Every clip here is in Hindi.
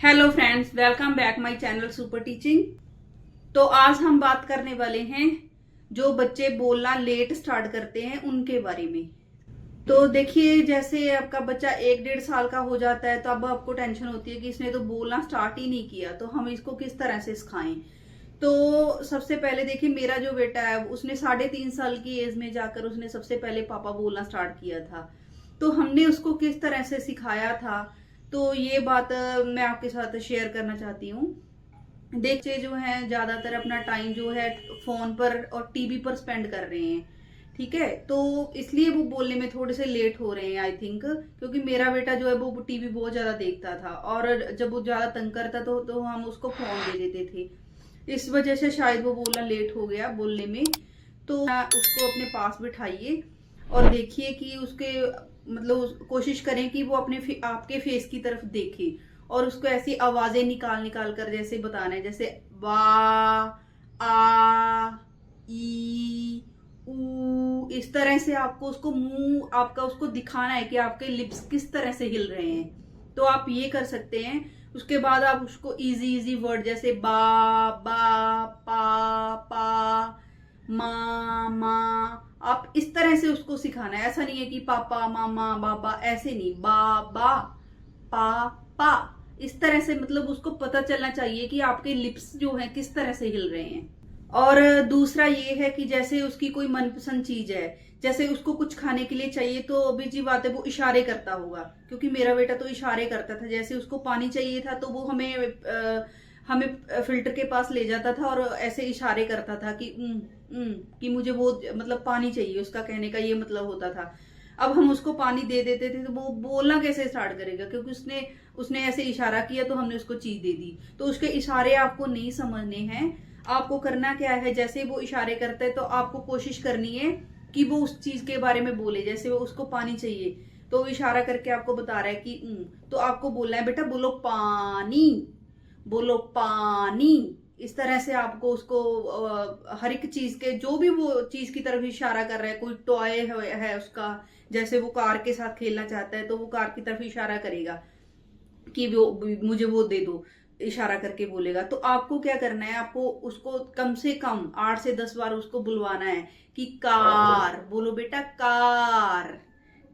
Hello friends, welcome back my channel super teaching. तो आज हम बात करने वाले हैं जो बच्चे बोलना लेट स्टार्ट करते हैं उनके बारे में। तो देखिए, जैसे आपका बच्चा 1-1.5 साल का हो जाता है तो अब आपको टेंशन होती है कि इसने तो बोलना स्टार्ट ही नहीं किया, तो हम इसको किस तरह से सिखाएं। तो सबसे पहले देखिए, मेरा जो बेटा है उसने 3.5 साल की एज में जाकर उसने सबसे पहले पापा बोलना स्टार्ट किया था। तो हमने उसको किस तरह से सिखाया था, तो ये बात मैं आपके साथ शेयर करना चाहती हूँ। देखिए, जो है ज्यादातर अपना टाइम जो है फोन पर और टीवी पर स्पेंड कर रहे हैं, ठीक है। तो इसलिए वो बोलने में थोड़े से लेट हो रहे हैं आई थिंक, क्योंकि मेरा बेटा जो है वो टीवी बहुत ज्यादा देखता था और जब वो ज्यादा तंग करता तो हम उसको फोन दे देते थे। इस वजह से शायद वो बोलना लेट हो गया बोलने में। तो उसको अपने पास बिठाइए और देखिए कि उसके मतलब कोशिश करें कि वो अपने आपके फेस की तरफ देखे और उसको ऐसी आवाजें निकाल निकाल कर जैसे बताना है, जैसे बा, आ, ई, ऊ। इस तरह से आपको उसको मुंह आपका उसको दिखाना है कि आपके लिप्स किस तरह से हिल रहे हैं। तो आप ये कर सकते हैं। उसके बाद आप उसको इजी इजी वर्ड जैसे बा, पा, मा, मा, आप इस तरह से उसको सिखाना है। ऐसा नहीं है कि पापा, मामा, बाबा, ऐसे नहीं, बा, पा, पा। इस तरह से मतलब उसको पता चलना चाहिए कि आपके लिप्स जो हैं किस तरह से हिल रहे हैं। और दूसरा ये है कि जैसे उसकी कोई मनपसंद चीज है, जैसे उसको कुछ खाने के लिए चाहिए, तो ऑब्वियसली बात है वो इशारे करता होगा, क्योंकि मेरा बेटा तो इशारे करता था। जैसे उसको पानी चाहिए था तो वो हमें फिल्टर के पास ले जाता था और ऐसे इशारे करता था कि कि मुझे वो मतलब पानी चाहिए, उसका कहने का ये मतलब होता था। अब हम उसको पानी दे देते थे तो वो बोलना कैसे स्टार्ट करेगा, क्योंकि उसने उसने ऐसे इशारा किया तो हमने उसको चीज दे दी। तो उसके इशारे आपको नहीं समझने हैं। आपको करना क्या है, जैसे वो इशारे करता है तो आपको कोशिश करनी है कि वो उस चीज के बारे में बोले। जैसे वो उसको पानी चाहिए तो वो इशारा करके आपको बता रहा है कि तो आपको बोलना है बेटा बोलो पानी, बोलो पानी। इस तरह से आपको उसको हर एक चीज के जो भी वो चीज की तरफ इशारा कर रहा है, कोई टॉय है उसका, जैसे वो कार के साथ खेलना चाहता है तो वो कार की तरफ इशारा करेगा कि वो मुझे वो दे दो, इशारा करके बोलेगा। तो आपको क्या करना है, आपको उसको कम से कम 8 से 10 बार उसको बुलवाना है कि कार, बोलो बेटा कार,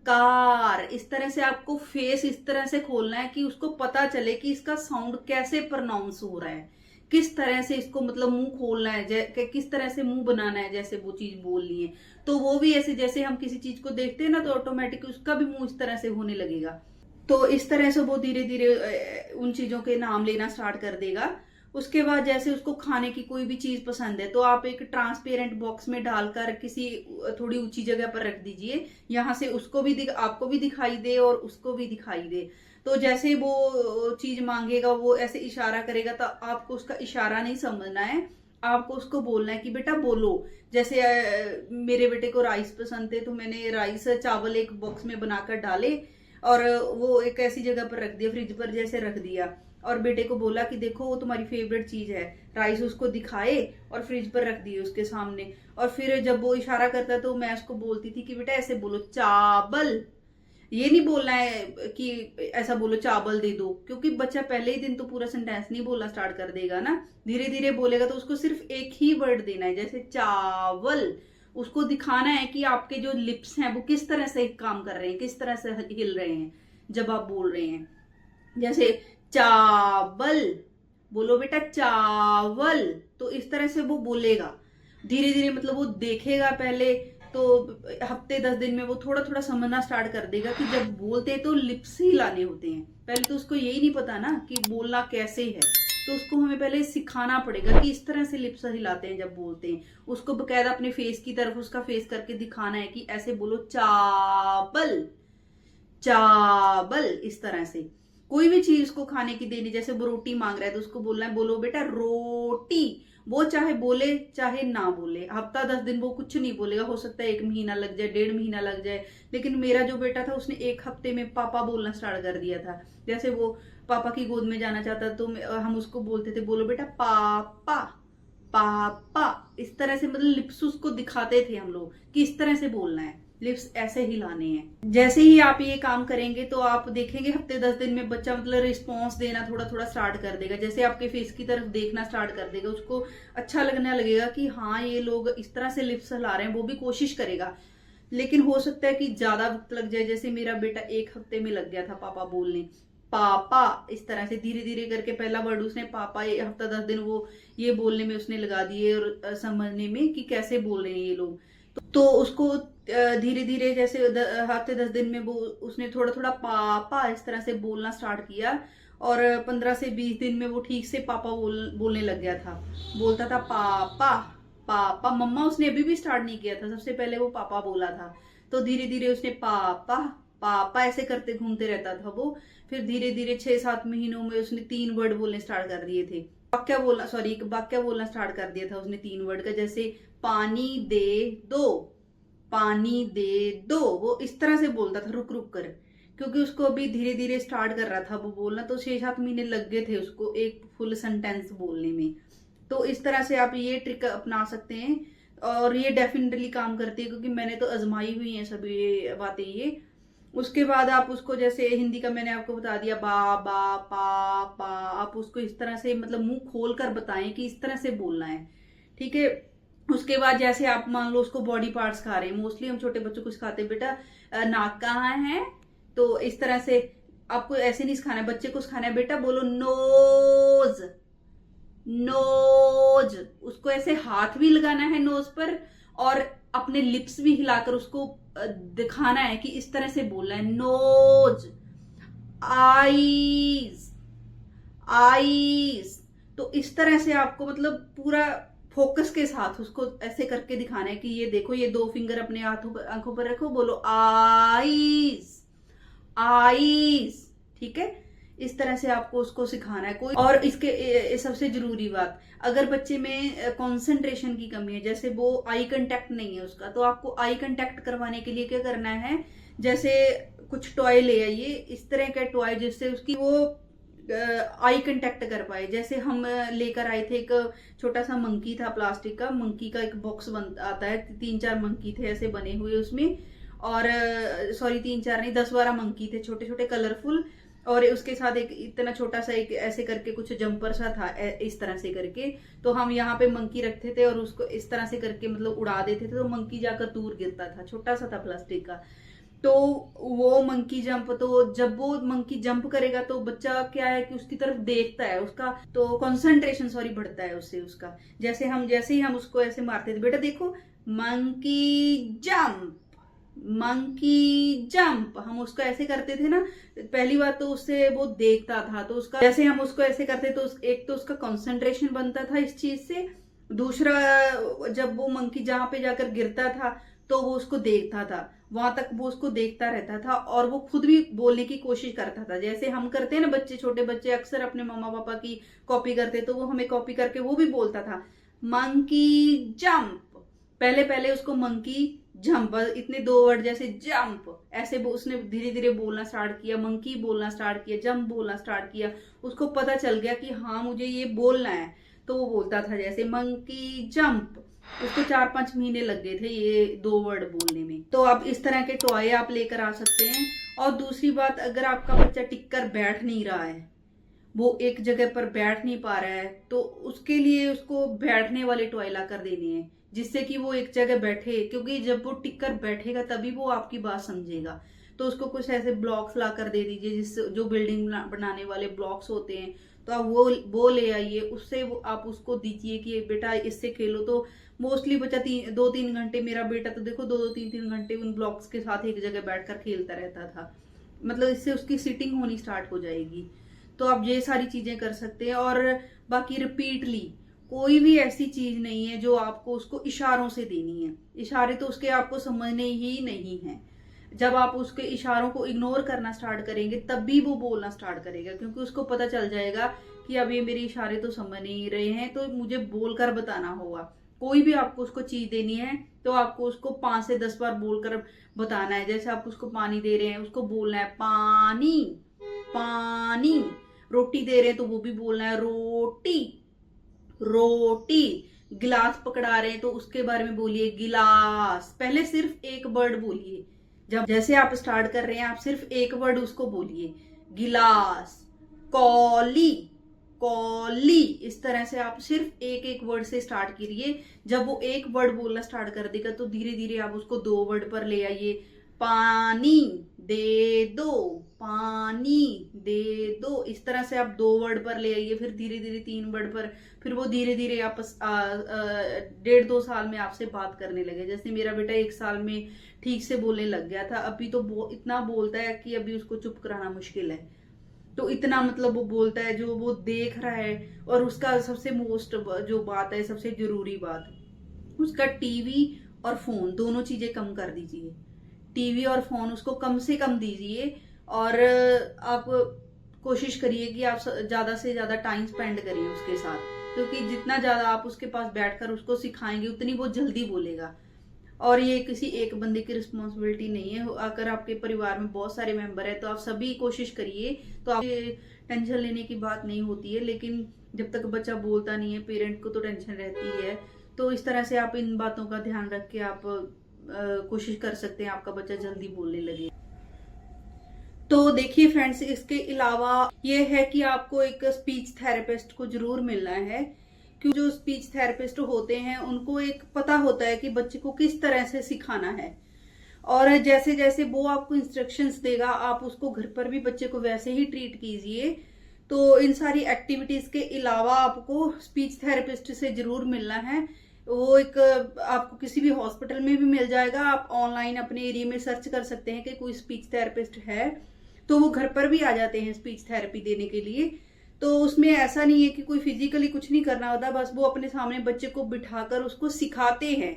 कार। इस तरह से आपको फेस इस तरह से खोलना है कि उसको पता चले कि इसका साउंड कैसे प्रोनाउंस हो रहा है, किस तरह से इसको मतलब मुंह खोलना है, किस तरह से मुंह बनाना है जैसे वो चीज बोलनी है। तो वो भी ऐसे जैसे हम किसी चीज को देखते हैं ना तो ऑटोमेटिक उसका भी मुंह इस तरह से होने लगेगा। तो इस तरह से वो धीरे धीरे उन चीजों के नाम लेना स्टार्ट कर देगा। उसके बाद जैसे उसको खाने की कोई भी चीज पसंद है तो आप एक ट्रांसपेरेंट बॉक्स में डालकर किसी थोड़ी ऊंची जगह पर रख दीजिए, यहाँ से उसको भी आपको भी दिखाई दे और उसको भी दिखाई दे। तो जैसे वो चीज मांगेगा वो ऐसे इशारा करेगा, तो आपको उसका इशारा नहीं समझना है, आपको उसको बोलना है कि बेटा बोलो। जैसे मेरे बेटे को राइस पसंद थे तो मैंने राइस चावल एक बॉक्स में बनाकर डाले और वो एक ऐसी जगह पर रख दिया, फ्रिज पर जैसे रख दिया, और बेटे को बोला कि देखो वो तुम्हारी फेवरेट चीज है। राइस उसको दिखाए और फ्रिज पर रख दिए उसके सामने। और फिर जब वो इशारा करता तो मैं उसको बोलती थी कि बेटा ऐसे बोलो चावल। ये नहीं बोलना है कि ऐसा बोलो चावल दे दो, क्योंकि बच्चा पहले ही दिन तो पूरा सेंटेंस नहीं बोलना स्टार्ट कर देगा ना, धीरे धीरे बोलेगा। तो उसको सिर्फ एक ही वर्ड देना है, जैसे चावल। उसको दिखाना है कि आपके जो लिप्स हैं वो किस तरह से काम कर रहे हैं, किस तरह से हिल रहे हैं जब आप बोल रहे हैं। जैसे चावल, बोलो बेटा चावल। तो इस तरह से वो बोलेगा धीरे धीरे, मतलब वो देखेगा पहले तो हफ्ते 10 दिन में वो थोड़ा थोड़ा समझना स्टार्ट कर देगा कि जब बोलते हैं तो लिप्स ही लाने होते हैं। पहले तो उसको यही नहीं पता ना कि बोलना कैसे है, तो उसको हमें पहले सिखाना पड़ेगा कि इस तरह से लिप्स हिलाते हैं जब बोलते हैं। उसको बकायदा अपने फेस की तरफ उसका फेस करके दिखाना है कि ऐसे बोलो चावल, चावल। इस तरह से कोई भी चीज उसको खाने की देनी, जैसे वो रोटी मांग रहा है तो उसको बोलना है बोलो बेटा रोटी। वो चाहे बोले चाहे ना बोले, हफ्ता 10 दिन वो कुछ नहीं बोलेगा, हो सकता है 1 महीना लग जाए, 1.5 महीना लग जाए। लेकिन मेरा जो बेटा था उसने 1 हफ्ते में पापा बोलना स्टार्ट कर दिया था। जैसे वो पापा की गोद में जाना चाहता तो हम उसको बोलते थे बोलो बेटा पापा, पापा। इस तरह से मतलब लिप्स उसको दिखाते थे हम लोग कि इस तरह से बोलना है। लिप्स ऐसे ही लाने हैं। जैसे ही आप ये काम करेंगे तो आप देखेंगे हफ्ते 10 दिन में बच्चा मतलब रिस्पॉन्स देना थोड़ा थोड़ा स्टार्ट कर देगा। जैसे आपके फेस की तरफ देखना स्टार्ट कर देगा, उसको अच्छा लगने लगेगा कि हाँ ये लोग इस तरह से लिप्स हिला रहे हैं, वो भी कोशिश करेगा। लेकिन हो सकता है कि ज्यादा वक्त लग जाए। जैसे मेरा बेटा 1 हफ्ते में लग गया था पापा बोलने, पापा इस तरह से धीरे धीरे करके पहला वर्ड उसने पापा, ये हफ्ता 10 दिन वो ये बोलने में उसने लगा दिए और समझने में कि कैसे बोल रहे हैं ये लोग। तो उसको धीरे धीरे जैसे हफ्ते 10 दिन में वो उसने थोड़ा थोड़ा पापा इस तरह से बोलना स्टार्ट किया, और 15 से 20 दिन में वो ठीक से पापा बोलने लग गया था। बोलता था पापा पापा। मम्मा उसने अभी भी स्टार्ट नहीं किया था, सबसे पहले वो पापा बोला था। तो धीरे धीरे उसने पापा पापा ऐसे करते घूमते रहता था वो। फिर धीरे धीरे 6-7 महीनों में उसने 3 वर्ड बोलने स्टार्ट कर दिए थे। एक वाक्य बोलना स्टार्ट कर दिया था उसने 3 वर्ड का। जैसे पानी दे दो, पानी दे दो, वो इस तरह से बोलता था रुक रुक कर, क्योंकि उसको अभी धीरे धीरे स्टार्ट कर रहा था वो बोलना। तो 6-7 महीने लग गए थे उसको एक फुल सेंटेंस बोलने में। तो इस तरह से आप ये ट्रिक अपना सकते हैं और ये डेफिनेटली काम करती है, क्योंकि मैंने तो आजमाई हुई है सभी बातें ये। उसके बाद आप उसको, जैसे हिंदी का मैंने आपको बता दिया बा बा पा पा, आप उसको इस तरह से मतलब मुंह खोल कर बताएं कि इस तरह से बोलना है, ठीक है। उसके बाद जैसे आप मान लो उसको बॉडी पार्ट्स खा रहे हैं, मोस्टली हम छोटे बच्चों को सिखाते हैं बेटा नाक कहाँ है, तो इस तरह से आपको ऐसे नहीं सिखाना है, बच्चे को सिखाना है बेटा बोलो नोज नोज। उसको ऐसे हाथ भी लगाना है नोज पर और अपने लिप्स भी हिलाकर उसको दिखाना है कि इस तरह से बोलना है नोज। आईज आईज, तो इस तरह से आपको मतलब पूरा फोकस के साथ उसको ऐसे करके दिखाना है कि ये देखो, ये 2 फिंगर अपने हाथों पर आंखों पर रखो, बोलो आईज आईज, ठीक है। इस तरह से आपको उसको सिखाना है। कोई और इसके सबसे जरूरी बात, अगर बच्चे में कंसंट्रेशन की कमी है, जैसे वो आई कांटेक्ट नहीं है उसका, तो आपको आई कांटेक्ट करवाने के लिए क्या करना है, जैसे कुछ टॉय ले आइए, इस तरह का टॉय जिससे उसकी वो आई कांटेक्ट कर पाए। जैसे हम लेकर आए थे एक छोटा सा मंकी था, प्लास्टिक का मंकी का एक बॉक्स बन आता है, 3-4 मंकी थे ऐसे बने हुए उसमें, और सॉरी 3-4 नहीं 10-12 मंकी थे छोटे छोटे कलरफुल, और उसके साथ एक इतना छोटा सा एक ऐसे करके कुछ जंपर सा था इस तरह से करके। तो हम यहाँ पे मंकी रखते थे और उसको इस तरह से करके मतलब उड़ा देते थे, तो मंकी जाकर दूर गिरता था, छोटा सा था प्लास्टिक का। तो वो मंकी जंप, तो जब वो मंकी जंप करेगा तो बच्चा क्या है कि उसकी तरफ देखता है, उसका तो कंसंट्रेशन बढ़ता है उससे उसका। जैसे ही हम उसको ऐसे मारते थे, बेटा देखो मंकी जंप मंकी जंप, हम उसको ऐसे करते थे ना, पहली बात तो उससे वो देखता था, तो उसका जैसे हम उसको ऐसे करते तो एक तो उसका कंसंट्रेशन बनता था इस चीज से, दूसरा जब वो मंकी जहां पे जाकर गिरता था तो वो उसको देखता था, वहां तक वो उसको देखता रहता था, और वो खुद भी बोलने की कोशिश करता था। जैसे हम करते हैं ना, बच्चे छोटे बच्चे अक्सर अपने मम्मा पापा की कॉपी करते, तो वो हमें कॉपी करके वो भी बोलता था मंकी जंप। पहले पहले उसको मंकी जंप, इतने 2 वर्ड जैसे जंप, ऐसे उसने धीरे धीरे बोलना स्टार्ट किया, मंकी बोलना स्टार्ट किया, जंप बोलना स्टार्ट किया, उसको पता चल गया कि हाँ मुझे ये बोलना है, तो वो बोलता था जैसे मंकी जंप। उसको 4-5 महीने लग गए थे ये 2 वर्ड बोलने में। तो आप इस तरह के टॉय आप लेकर आ सकते हैं। और दूसरी बात, अगर आपका बच्चा टिक कर बैठ नहीं रहा है, वो एक जगह पर बैठ नहीं पा रहा है, तो उसके लिए उसको बैठने वाले टॉय ला कर देने हैं, जिससे कि वो एक जगह बैठे, क्योंकि जब वो टिक कर बैठेगा तभी वो आपकी बात समझेगा। तो उसको कुछ ऐसे ब्लॉक्स ला कर दे दीजिए, जिससे जो बिल्डिंग बनाने वाले ब्लॉक्स होते हैं, तो आप वो ले आइए, उससे आप उसको दीजिए कि बेटा इससे खेलो। तो मोस्टली बच्चा 2-3 घंटे, मेरा बेटा तो देखो 2-3 घंटे उन ब्लॉक्स के साथ एक जगह बैठकर खेलता रहता था, मतलब इससे उसकी सिटिंग होनी स्टार्ट हो जाएगी। तो आप ये सारी चीजें कर सकते हैं। और बाकी रिपीटली कोई भी ऐसी चीज नहीं है जो आपको उसको इशारों से देनी है, इशारे तो उसके आपको समझने ही नहीं है। जब आप उसके इशारों को इग्नोर करना स्टार्ट करेंगे तब भी वो बोलना स्टार्ट करेगा, क्योंकि उसको पता चल जाएगा कि अब ये मेरे इशारे तो समझ नहीं रहे हैं, तो मुझे बोलकर बताना होगा। कोई भी आपको उसको चीज देनी है तो आपको उसको 5 से 10 बार बोलकर बताना है। जैसे आप उसको पानी दे रहे हैं, उसको बोलना है पानी पानी। रोटी दे रहे हैं तो वो भी बोलना है रोटी रोटी। गिलास पकड़ा रहे हैं तो उसके बारे में बोलिए गिलास। पहले सिर्फ एक वर्ड बोलिए, जब जैसे आप स्टार्ट कर रहे हैं आप सिर्फ एक वर्ड उसको बोलिए, गिलास। कॉली, कॉली, इस तरह से आप सिर्फ एक एक वर्ड से स्टार्ट करिए। जब वो एक वर्ड बोलना स्टार्ट कर देगा तो धीरे धीरे आप उसको 2 वर्ड पर ले आइए। पानी दे दो, पानी दे दो, इस तरह से आप 2 वर्ड पर ले आइए, फिर धीरे धीरे 3 वर्ड पर, फिर वो धीरे धीरे आप 1.5-2 साल में आपसे बात करने लगे। जैसे मेरा बेटा 1 साल में ठीक से बोलने लग गया था, अभी तो इतना बोलता है कि अभी उसको चुप कराना मुश्किल है। तो इतना मतलब वो बोलता है, जो वो देख रहा है। और उसका सबसे मोस्ट जो बात है, सबसे जरूरी बात, उसका टीवी और फोन दोनों चीजें कम कर दीजिए। टीवी और फोन उसको कम से कम दीजिए, और आप कोशिश करिए कि आप ज्यादा से ज्यादा टाइम स्पेंड करिए उसके साथ, क्योंकि जितना ज्यादा आप उसके पास बैठकर उसको सिखाएंगे उतनी वो जल्दी बोलेगा। और ये किसी एक बंदे की रिस्पॉन्सिबिलिटी नहीं है। अगर आपके परिवार में बहुत सारे मेंबर है तो आप सभी कोशिश करिए, तो आप टेंशन लेने की बात नहीं होती है। लेकिन जब तक बच्चा बोलता नहीं है, पेरेंट को तो टेंशन रहती है। तो इस तरह से आप इन बातों का ध्यान रख के आप कोशिश कर सकते हैं आपका बच्चा जल्दी बोलने लगे। तो देखिए फ्रेंड्स, इसके अलावा ये है कि आपको एक स्पीच थेरेपिस्ट को जरूर मिलना है, क्योंकि जो स्पीच थेरेपिस्ट होते हैं उनको एक पता होता है कि बच्चे को किस तरह से सिखाना है, और जैसे जैसे वो आपको इंस्ट्रक्शंस देगा आप उसको घर पर भी बच्चे को वैसे ही ट्रीट कीजिए। तो इन सारी एक्टिविटीज के अलावा आपको स्पीच थेरेपिस्ट से जरूर मिलना है। वो एक आपको किसी भी हॉस्पिटल में भी मिल जाएगा। आप ऑनलाइन अपने एरिया में सर्च कर सकते हैं कि कोई स्पीच थेरेपिस्ट है, तो वो घर पर भी आ जाते हैं स्पीच थेरेपी देने के लिए। तो उसमें ऐसा नहीं है कि कोई फिजिकली कुछ नहीं करना होता, बस वो अपने सामने बच्चे को बिठाकर उसको सिखाते हैं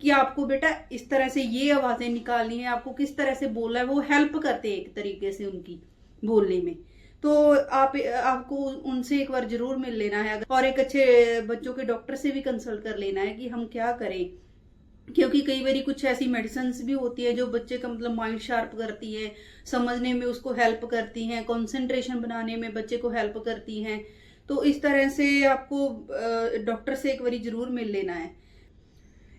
कि आपको बेटा इस तरह से ये आवाजें निकालनी है, आपको किस तरह से बोलना है। वो हेल्प करते हैं एक तरीके से उनकी बोलने में। तो आपको उनसे एक बार जरूर मिल लेना है, और एक अच्छे बच्चों के डॉक्टर से भी कंसल्ट कर लेना है कि हम क्या करें, क्योंकि कई बार कुछ ऐसी मेडिसिन भी होती है जो बच्चे का मतलब माइंड शार्प करती है, समझने में उसको हेल्प करती हैं, कंसंट्रेशन बनाने में बच्चे को हेल्प करती हैं। तो इस तरह से आपको डॉक्टर से एक बार जरूर मिल लेना है।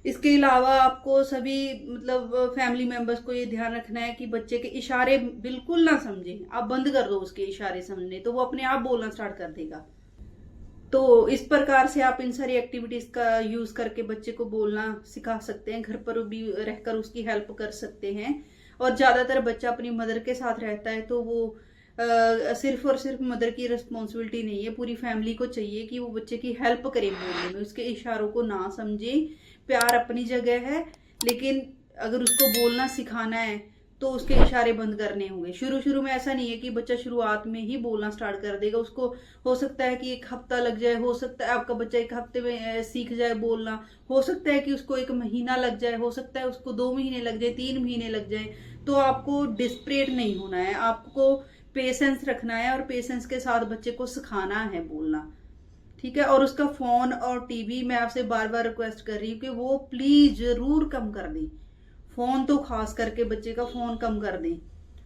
इसके अलावा आपको सभी मतलब फैमिली मेंबर्स को ये ध्यान रखना है कि बच्चे के इशारे बिल्कुल ना समझें। आप बंद कर दो उसके इशारे समझने, तो वो अपने आप बोलना स्टार्ट कर देगा। तो इस प्रकार से आप इन सारी एक्टिविटीज का यूज करके बच्चे को बोलना सिखा सकते हैं, घर पर भी रहकर उसकी हेल्प कर सकते हैं। और ज्यादातर बच्चा अपनी मदर के साथ रहता है, तो वो सिर्फ और सिर्फ मदर की रिस्पॉन्सिबिलिटी नहीं है, पूरी फैमिली को चाहिए कि वो बच्चे की हेल्प करे बोलने में, उसके इशारों को ना समझे। प्यार अपनी जगह है, लेकिन अगर उसको बोलना सिखाना है तो उसके इशारे बंद करने होंगे। शुरू शुरू में ऐसा नहीं है कि बच्चा शुरुआत में ही बोलना स्टार्ट कर देगा। उसको हो सकता है कि 1 हफ्ता लग जाए, हो सकता है आपका बच्चा 1 हफ्ते में सीख जाए बोलना, हो सकता है कि उसको 1 महीना लग जाए, हो सकता है उसको 2 महीने लग जाए, 3 महीने लग जाए। तो आपको डिस्परेट नहीं होना है, आपको पेशेंस रखना है और पेशेंस के साथ बच्चे को सिखाना है बोलना, ठीक है। और उसका फोन और टीवी मैं आपसे बार बार रिक्वेस्ट कर रही हूँ कि वो प्लीज जरूर कम कर दें। फोन तो खास करके बच्चे का फोन कम कर दें।